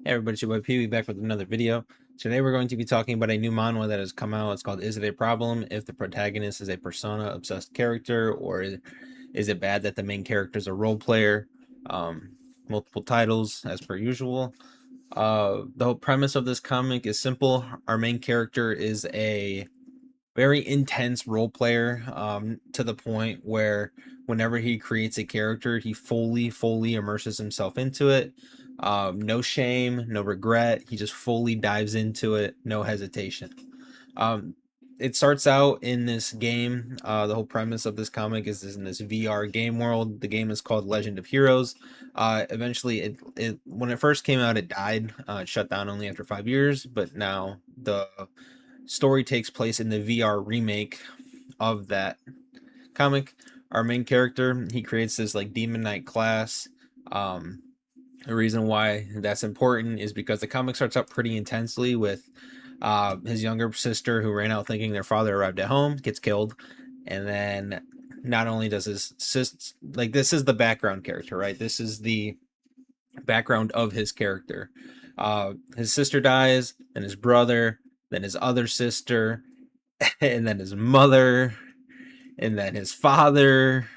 Hey everybody, it's your boy Pee-wee back with another video. Today we're going to be talking about a new manhwa that has come out. It's called Is It a Problem If the Protagonist is a Persona-Obsessed Character, or is it bad that the main character is a role player? Multiple titles, as per usual. The whole premise of this comic is simple. Our main character is a very intense role player, to the point where whenever he creates a character, he fully immerses himself into it. No shame, no regret. He just fully dives into it, no hesitation. Um, it starts out in this game. The whole premise of this comic is in this VR game world. The game is called Legend of Heroes. Eventually, it when it first came out, it died. It shut down only after 5 years, but now the story takes place in the VR remake of that comic. Our main character, he creates this like Demon Knight class. Um, the reason why that's important is because the comic starts out pretty intensely with his younger sister, who ran out thinking their father arrived at home, gets killed, and then not only does his sis, like, this is the background character, right? This is the background of his character. His sister dies, then his brother, then his other sister, and then his mother, and then his father,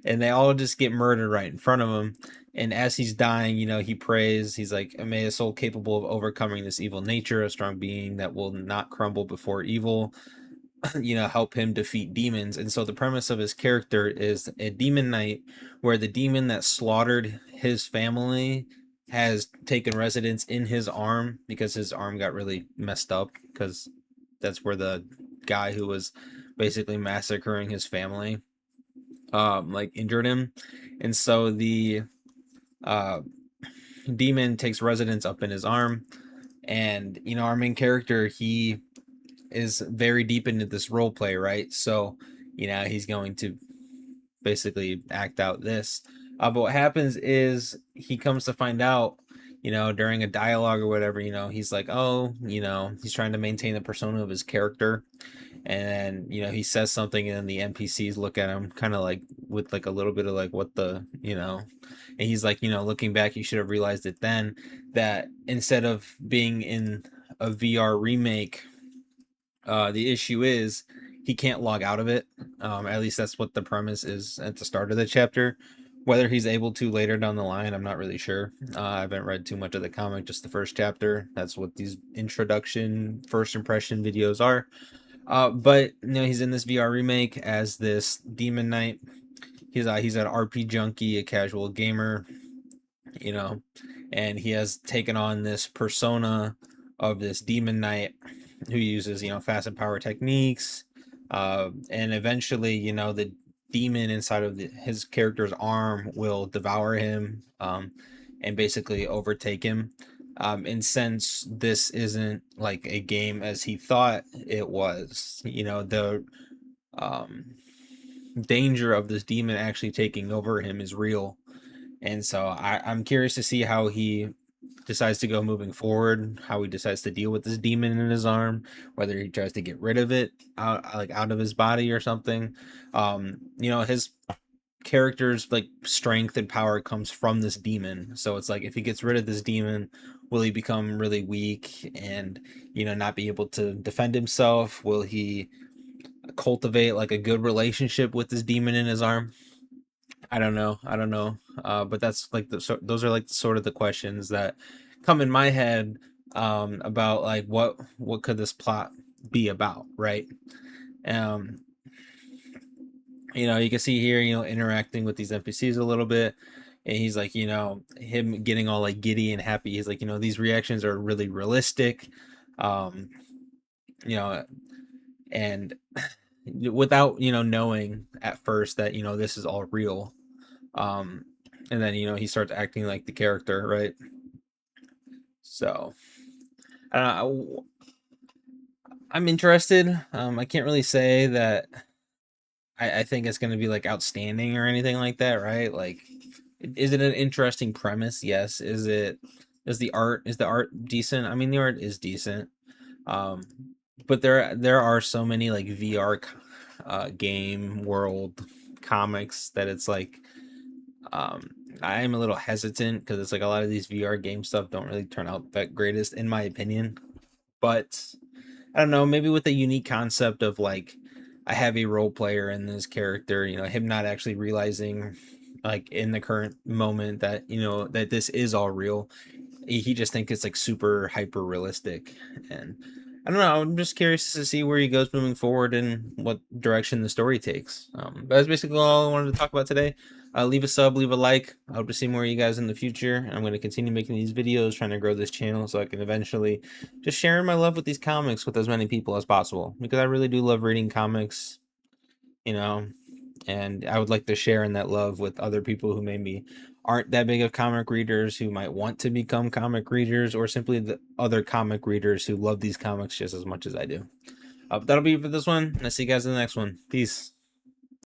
and they all just get murdered right in front of him. And as he's dying, he prays. He's like, may a soul capable of overcoming this evil nature, a strong being that will not crumble before evil, help him defeat demons. And so the premise of his character is a demon knight, where the demon that slaughtered his family has taken residence in his arm, because his arm got really messed up, because that's where the guy who was basically massacring his family like injured him. And so the uh demon takes residence up in his arm. And our main character, he is very deep into this role play, right? So he's going to basically act out this. But what happens is he comes to find out, during a dialogue or whatever, he's like, oh, he's trying to maintain the persona of his character. And he says something, and then the NPCs look at him kind of like with like a little bit of like, what the, and he's like, looking back, you should have realized it then, that instead of being in a VR remake, the issue is he can't log out of it. At least that's what the premise is at the start of the chapter. Whether he's able to later down the line, I'm not really sure. I haven't read too much of the comic, just the first chapter. That's what these introduction, first impression videos are. But he's in this VR remake as this demon knight. He's an RP junkie, a casual gamer, you know, and he has taken on this persona of this demon knight who uses fast and power techniques, and eventually the demon inside of his character's arm will devour him, and basically overtake him. And since this isn't like a game as he thought it was, the um, danger of this demon actually taking over him is real. And so I'm curious to see how he decides to go moving forward, how he decides to deal with this demon in his arm, whether he tries to get rid of it out of his body or something. His character's like strength and power comes from this demon. So it's like, if he gets rid of this demon, will he become really weak and not be able to defend himself? Will he cultivate like a good relationship with this demon in his arm? I don't know. But that's like those are like sort of the questions that come in my head, about like what could this plot be about, right? Um, you can see here, interacting with these NPCs a little bit, and he's like, him getting all like giddy and happy. He's like, these reactions are really realistic, um, you know, and without knowing at first that this is all real. um and then he starts acting like the character, right? So I don't know, I'm interested. I can't really say that I think it's going to be like outstanding or anything like that, right? Like, is it an interesting premise? Yes. Is the art decent? I mean, the art is decent. um but there are so many like VR game world comics that it's like, I am a little hesitant because it's like a lot of these VR game stuff don't really turn out that greatest in my opinion. But I don't know, maybe with the unique concept of like I have a role player in this character, him not actually realizing like in the current moment that, that this is all real. He just thinks it's like super hyper realistic. And I don't know, I'm just curious to see where he goes moving forward and what direction the story takes. But that's basically all I wanted to talk about today. Leave a sub, leave a like. I hope to see more of you guys in the future. I'm going to continue making these videos, trying to grow this channel so I can eventually just share my love with these comics with as many people as possible, because I really do love reading comics, you know, and I would like to share in that love with other people who maybe aren't that big of comic readers, who might want to become comic readers, or simply the other comic readers who love these comics just as much as I do. That'll be it for this one. I'll see you guys in the next one. Peace.